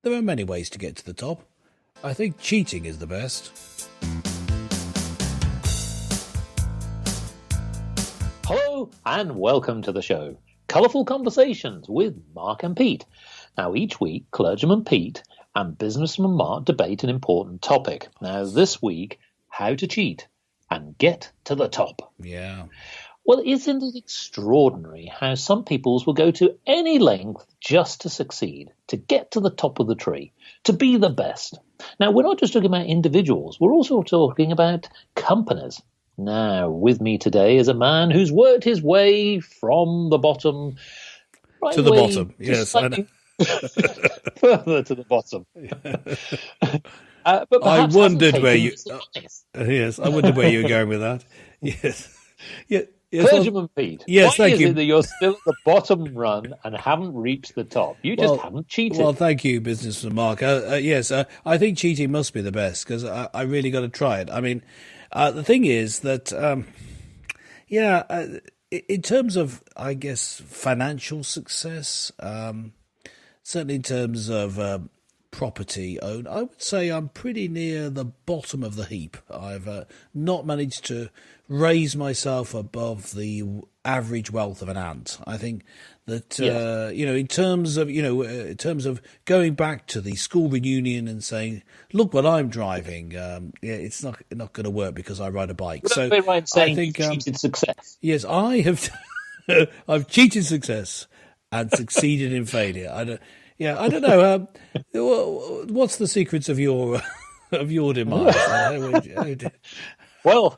There are many ways to get to the top. I think cheating is the best. Hello and welcome to the show. Colourful Conversations with Mark and Pete. Now, each week, Clergyman Pete and Businessman Mark debate an important topic. Now, this week, how to cheat and get to the top. Yeah. Well, isn't it extraordinary how some peoples will go to any length just to succeed, to get to the top of the tree, to be the best? Now, we're not just talking about individuals, we're also talking about companies. Now, with me today is a man who's worked his way from the bottom right to the bottom. Yes, I know. Further to the bottom. But I wondered where you. Yes, I wondered where you were going with that. Yes, yes. Clergyman Pete, yes, why thank is you. it that you're still at the bottom run and haven't reached the top? You just haven't cheated. Well, thank you, businessman Mark. Yes, I think cheating must be the best because I really got to try it. I mean, the thing is that, in terms of, I guess, financial success, certainly in terms of property owned, I would say I'm pretty near the bottom of the heap. I've not managed to raise myself above the average wealth of an ant. I think that in terms of going back to the school reunion and saying, "Look what I'm driving," it's not going to work because I ride a bike. So right saying I think cheated success. Yes, I have. I've cheated success and succeeded in failure. I don't know. What's the secrets of your demise? Well,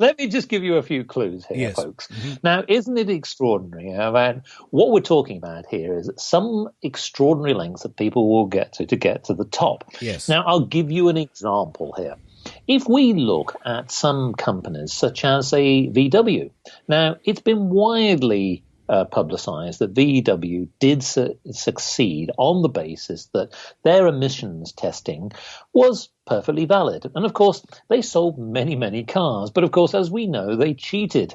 let me just give you a few clues here, yes. folks. Mm-hmm. Now, isn't it extraordinary about what we're talking about here is some extraordinary lengths that people will get to get to the top. Yes. Now, I'll give you an example here. If we look at some companies such as, say, VW, now it's been widely publicized that VW did succeed on the basis that their emissions testing was perfectly valid. And of course, they sold many, many cars. But of course, as we know, they cheated.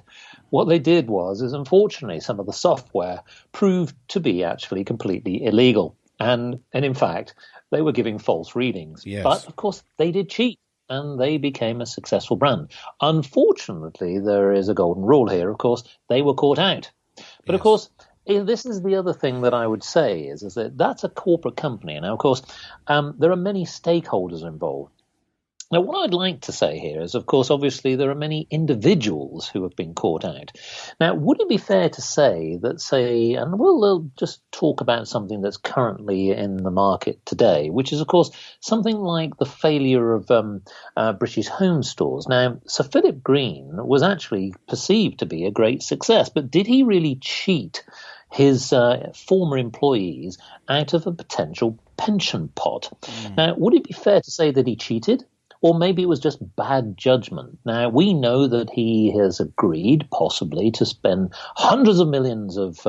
What they did is unfortunately, some of the software proved to be actually completely illegal. And in fact, they were giving false readings. Yes. But of course, they did cheat. And they became a successful brand. Unfortunately, there is a golden rule here. Of course, they were caught out. But yes. Of course, this is the other thing that I would say is that that's a corporate company. Now, of course, there are many stakeholders involved. Now, what I'd like to say here is, of course, obviously there are many individuals who have been caught out. Now, would it be fair to say that, and we'll just talk about something that's currently in the market today, which is, of course, something like the failure of British home stores. Now, Sir Philip Green was actually perceived to be a great success, but did he really cheat his former employees out of a potential pension pot? Now, would it be fair to say that he cheated? Or maybe it was just bad judgment. Now, we know that he has agreed, possibly, to spend hundreds of millions of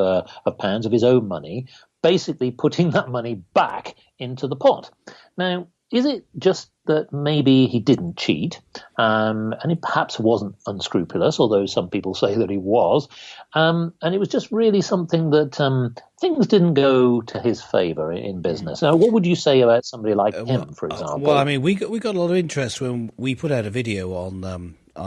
pounds of his own money, basically putting that money back into the pot. Now, is it just that maybe he didn't cheat, and he perhaps wasn't unscrupulous, although some people say that he was, and it was just really something that things didn't go to his favour in business? Now, what would you say about somebody like him, for example? Well, I mean, we got a lot of interest when we put out a video on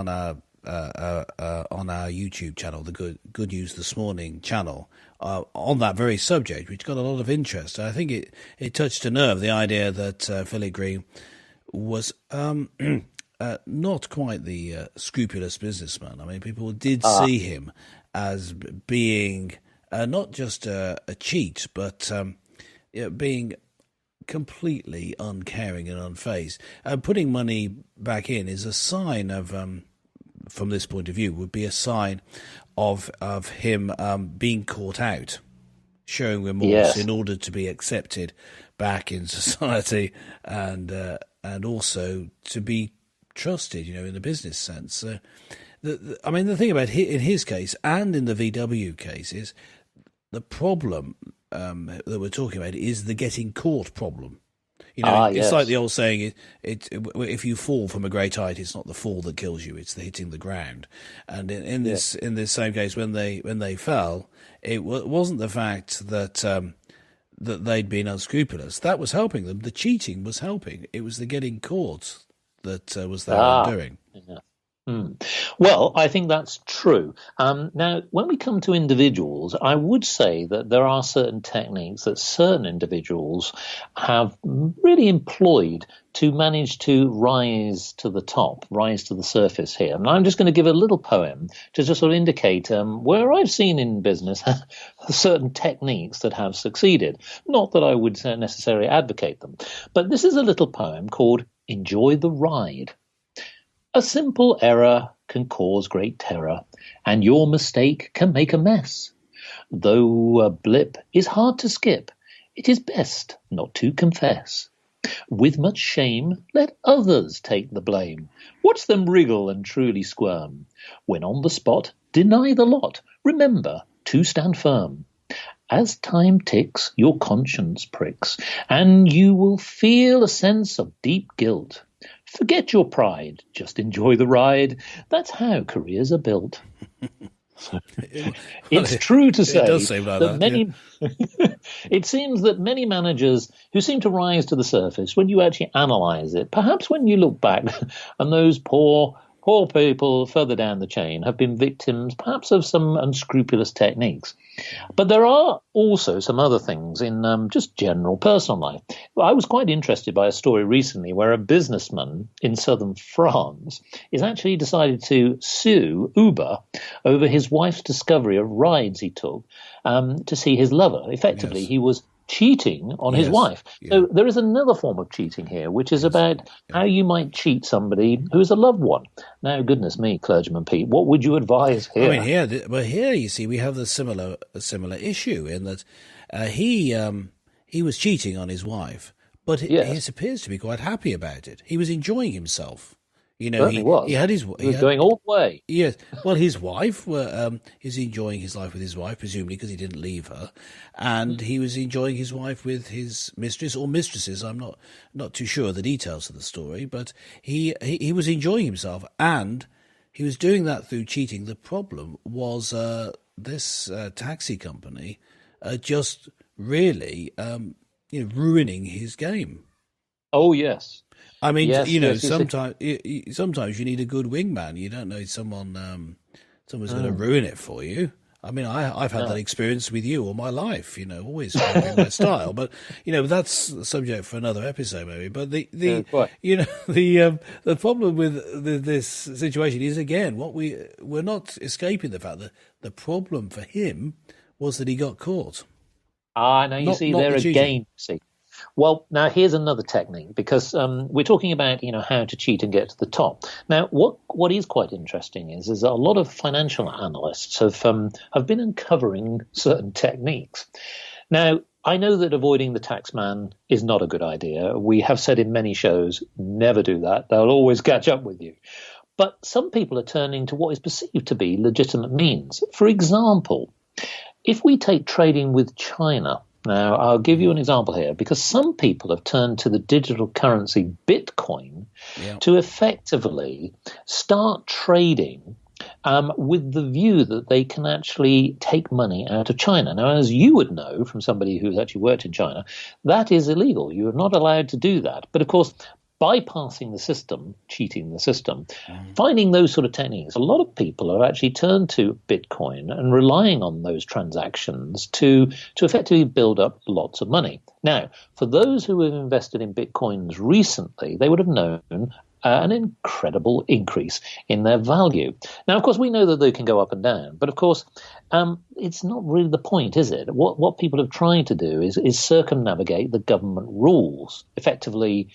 our YouTube channel, the Good News This Morning channel, on that very subject, which got a lot of interest. I think it touched a nerve, the idea that Philip Green was not quite the scrupulous businessman. I mean, people did see him as being not just a cheat, but being completely uncaring and unfazed. Putting money back in is a sign of, from this point of view, would be a sign of him being caught out, showing remorse in order to be accepted back in society and also to be trusted, in the business sense. I mean, the thing about in his case and in the VW case is the problem that we're talking about is the getting caught problem. It's like the old saying: if you fall from a great height, it's not the fall that kills you; it's the hitting the ground. And in this same case, when they fell, it wasn't the fact that that they'd been unscrupulous. That was helping them. The cheating was helping. It was the getting caught that was their undoing. Yeah. Well, I think that's true. Now, when we come to individuals, I would say that there are certain techniques that certain individuals have really employed to manage to rise to the top, rise to the surface here. And I'm just going to give a little poem to just sort of indicate where I've seen in business certain techniques that have succeeded. Not that I would necessarily advocate them, but this is a little poem called Enjoy the Ride. A simple error can cause great terror, and your mistake can make a mess. Though a blip is hard to skip, it is best not to confess. With much shame, let others take the blame. Watch them wriggle and truly squirm. When on the spot, deny the lot. Remember to stand firm. As time ticks, your conscience pricks, and you will feel a sense of deep guilt. Forget your pride, just enjoy the ride. That's how careers are built. It's true to say it does seem like that many. Yeah. It seems that many managers who seem to rise to the surface, when you actually analyse it, perhaps when you look back, and those poor people further down the chain have been victims perhaps of some unscrupulous techniques. But there are also some other things in just general personal life. I was quite interested by a story recently where a businessman in southern France is actually decided to sue Uber over his wife's discovery of rides he took to see his lover. Effectively, Yes. He was cheating on his wife. Yeah. So there is another form of cheating here, which is about how you might cheat somebody who is a loved one. Now, goodness me, Clergyman Pete, what would you advise here? I mean, here you see we have the similar issue in that he was cheating on his wife, but he appears to be quite happy about it. He was enjoying himself. You know, he was going all the way. Yes. Well, his wife is enjoying his life with his wife, presumably because he didn't leave her, and he was enjoying his wife with his mistress or mistresses. I'm not too sure of the details of the story, but he was enjoying himself, and he was doing that through cheating. The problem was this taxi company just really ruining his game. Oh yes. I mean, sometimes you need a good wingman. You don't know someone's going to ruin it for you. I mean, I've had that experience with you all my life. Always in my style. But that's the subject for another episode, maybe. But the problem with this situation is, again, we're not escaping the fact that the problem for him was that he got caught. Now you see there again. See. Well, now here's another technique, because we're talking about how to cheat and get to the top. Now, what is quite interesting is that a lot of financial analysts have been uncovering certain techniques. Now, I know that avoiding the tax man is not a good idea. We have said in many shows, never do that. They'll always catch up with you. But some people are turning to what is perceived to be legitimate means. For example, if we take trading with China. Now, I'll give you an example here, because some people have turned to the digital currency Bitcoin to effectively start trading with the view that they can actually take money out of China. Now, as you would know from somebody who's actually worked in China, that is illegal. You are not allowed to do that. But of course, bypassing the system, cheating the system, finding those sort of techniques, a lot of people have actually turned to Bitcoin and relying on those transactions to effectively build up lots of money. Now, for those who have invested in Bitcoins recently, they would have known an incredible increase in their value. Now, of course, we know that they can go up and down, but of course, it's not really the point, is it? What people have tried to do is circumnavigate the government rules, effectively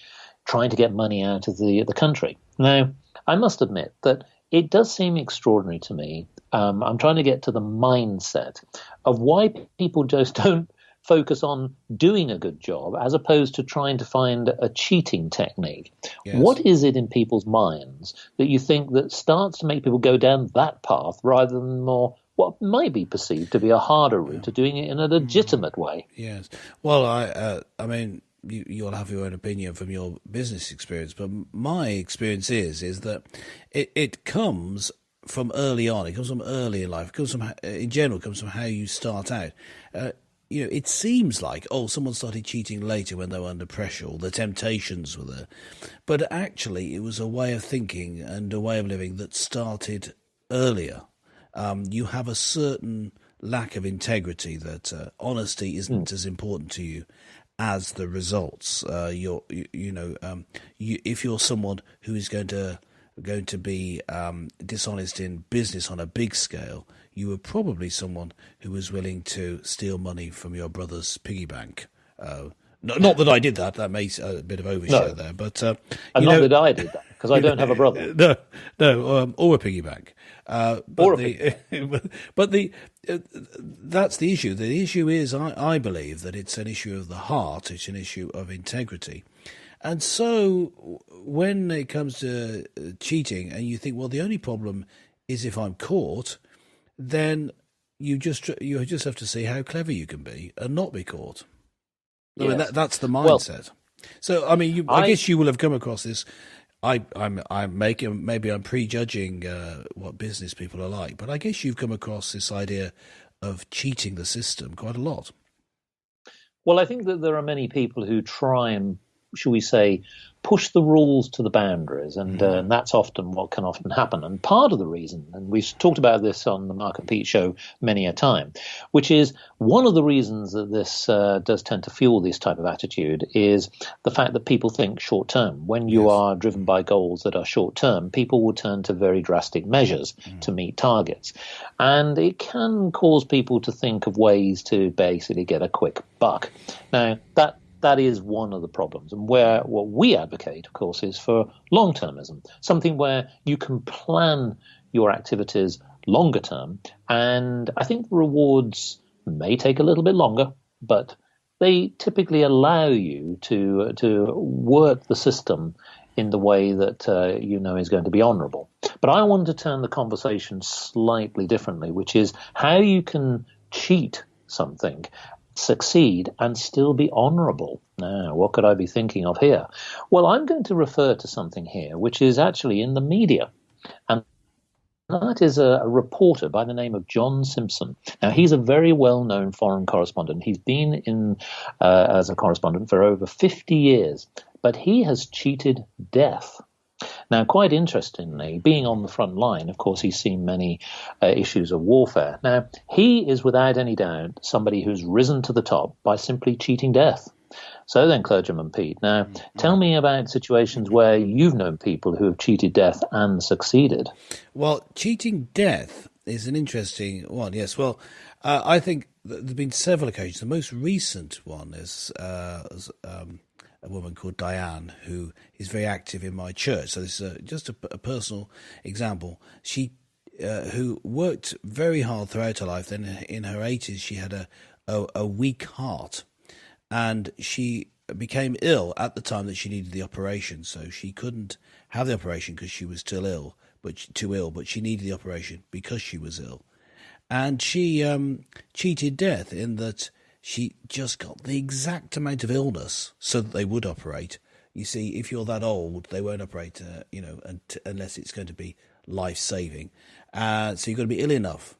trying to get money out of the country. Now, I must admit that it does seem extraordinary to me. I'm trying to get to the mindset of why people just don't focus on doing a good job as opposed to trying to find a cheating technique. Yes. What is it in people's minds that you think that starts to make people go down that path rather than more what might be perceived to be a harder route to doing it in a legitimate way? Yes. Well, I mean, you'll have your own opinion from your business experience, but my experience is that it comes from early on. It comes from early in life. It comes from, in general, it comes from how you start out. it seems like, someone started cheating later when they were under pressure, or the temptations were there. But actually, it was a way of thinking and a way of living that started earlier. You have a certain lack of integrity, that honesty isn't as important to you as the results. If you're someone who is going to be dishonest in business on a big scale, you were probably someone who was willing to steal money from your brother's piggy bank. Not that I did that. That makes a bit of overshare there, but and not that I did that, because I don't have a brother. No, or a piggy bank. That's the issue. The issue is, I believe that it's an issue of the heart. It's an issue of integrity. And so when it comes to cheating, and you think, well, the only problem is if I'm caught, then you just have to see how clever you can be and not be caught. Yes. I mean, that's the mindset. So, I mean, I guess you will have come across this. Maybe I'm prejudging what business people are like, but I guess you've come across this idea of cheating the system quite a lot. Well, I think that there are many people who try and, shall we say, push the rules to the boundaries, and that's often what can often happen. And part of the reason, and we've talked about this on the Mark and Pete show many a time, which is one of the reasons that this does tend to fuel this type of attitude, is the fact that people think short term. When you are driven by goals that are short term, people will turn to very drastic measures to meet targets. And it can cause people to think of ways to basically get a quick buck. Now, that is one of the problems. And what we advocate, of course, is for long-termism, something where you can plan your activities longer term. And I think the rewards may take a little bit longer, but they typically allow you to work the system in the way that is going to be honourable. But I want to turn the conversation slightly differently, which is how you can cheat something, succeed, and still be honourable. Now, what could I be thinking of here? Well, I'm going to refer to something here which is actually in the media, and that is a reporter by the name of John Simpson. Now, he's a very well-known foreign correspondent. He's been in as a correspondent for over 50 years, but he has cheated death. Now, quite interestingly, being on the front line, of course, he's seen many issues of warfare. Now, he is without any doubt somebody who's risen to the top by simply cheating death. So then, Clergyman Pete, now tell me about situations where you've known people who have cheated death and succeeded. Well, cheating death is an interesting one, yes. Well, I think there have been several occasions. The most recent one is a woman called Diane, who is very active in my church. So this is just a personal example. She, who worked very hard throughout her life. Then in her 80s, she had a weak heart, and she became ill at the time that she needed the operation. So she couldn't have the operation because she was too ill, but she needed the operation because she was ill. And she cheated death in that she just got the exact amount of illness so that they would operate. You see, if you're that old, they won't operate, unless it's going to be life-saving. So you've got to be ill enough,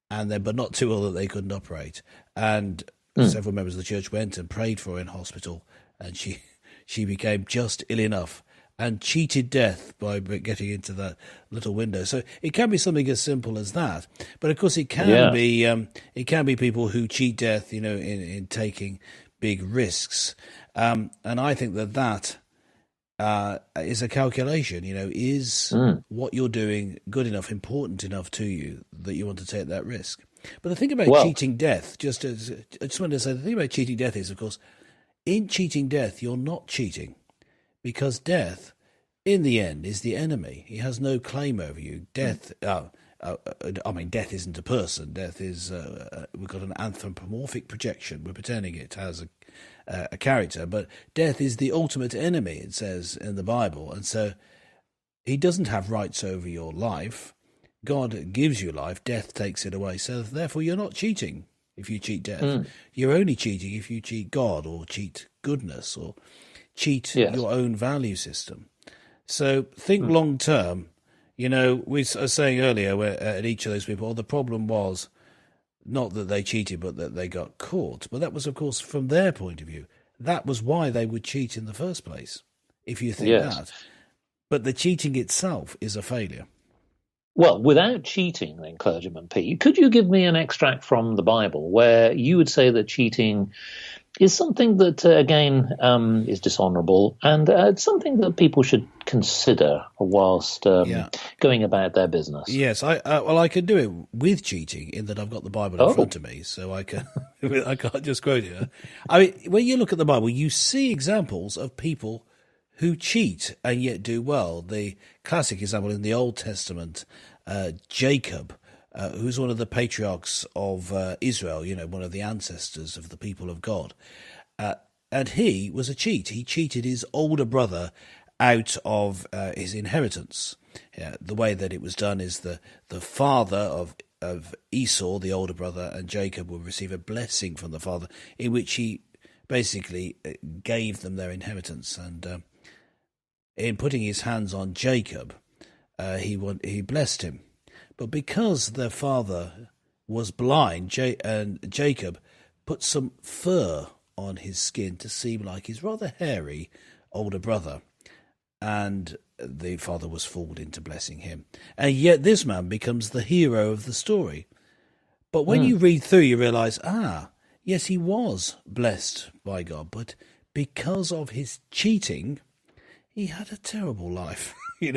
but not too ill that they couldn't operate. And several members of the church went and prayed for her in hospital, and she became just ill enough and cheated death by getting into that little window. So it can be something as simple as that, but of course it can be people who cheat death, in taking big risks. And I think that is a calculation. Is what you're doing good enough, important enough to you that you want to take that risk? But the thing about cheating death, I just wanted to say, the thing about cheating death is, of course, in cheating death, you're not cheating. Because death, in the end, is the enemy. He has no claim over you. Death, death isn't a person. Death is, we've got an anthropomorphic projection. We're pretending it has a character. But death is the ultimate enemy, it says in the Bible. And so he doesn't have rights over your life. God gives you life. Death takes it away. So therefore, you're not cheating if you cheat death. You're only cheating if you cheat God or cheat goodness or cheat your own value system. So think long term. We were saying earlier at each of those people, the problem was Not that they cheated, but that they got caught. But that was, of course, from their point of view. That was why they would cheat in the first place, if you think that. But the cheating itself is a failure. Well, without cheating, then, Clergyman P, could you give me an extract from the Bible where you would say that cheating is something that, again, is dishonourable and it's something that people should consider whilst going about their business? Yes, I can do it with cheating in that I've got the Bible in front of me, so I can't just quote it. I mean, when you look at the Bible, you see examples of people who cheat and yet do well. The classic example in the Old Testament, Jacob, who's one of the patriarchs of Israel, one of the ancestors of the people of God. And he was a cheat. He cheated his older brother out of his inheritance. The way that it was done is the father of Esau, the older brother, and Jacob will receive a blessing from the father in which he basically gave them their inheritance. And in putting his hands on Jacob, he blessed him. But because their father was blind, and Jacob put some fur on his skin to seem like his rather hairy older brother, and the father was fooled into blessing him. And yet this man becomes the hero of the story. But when you read through, you realise, yes, he was blessed by God, but because of his cheating, he had a terrible life. He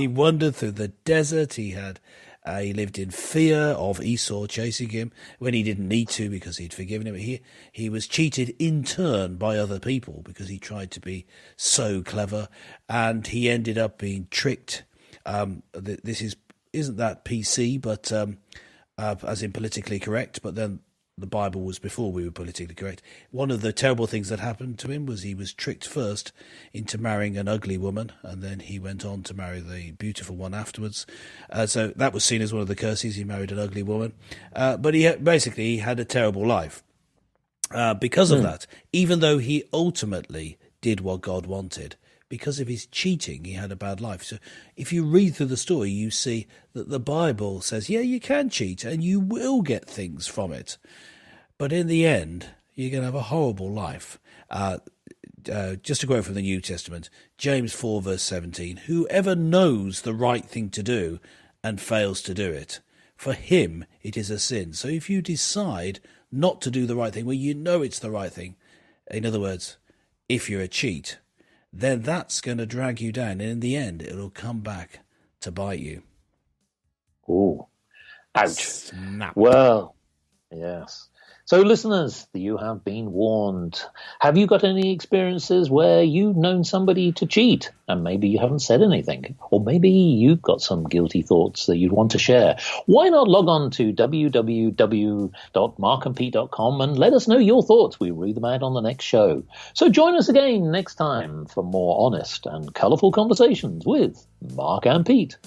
wandered through the desert. He lived in fear of Esau chasing him when he didn't need to because he'd forgiven him. He was cheated in turn by other people because he tried to be so clever, and he ended up being tricked. This isn't that PC, but as in politically correct. But then the Bible was before we were politically correct. One of the terrible things that happened to him was he was tricked first into marrying an ugly woman, and then he went on to marry the beautiful one afterwards. So that was seen as one of the curses. He married an ugly woman. But he had a terrible life because of that, even though he ultimately did what God wanted. Because of his cheating, he had a bad life. So if you read through the story, you see that the Bible says, you can cheat and you will get things from it. But in the end, you're going to have a horrible life. Just to quote from the New Testament, James 4, verse 17, whoever knows the right thing to do and fails to do it, for him it is a sin. So if you decide not to do the right thing, well, you know it's the right thing. In other words, if you're a cheat, then that's going to drag you down. And in the end, it'll come back to bite you. Ooh. Ouch. Snap. Well, yes. So listeners, you have been warned. Have you got any experiences where you've known somebody to cheat and maybe you haven't said anything? Or maybe you've got some guilty thoughts that you'd want to share? Why not log on to www.markandpete.com and let us know your thoughts. We read them out on the next show. So join us again next time for more honest and colourful conversations with Mark and Pete.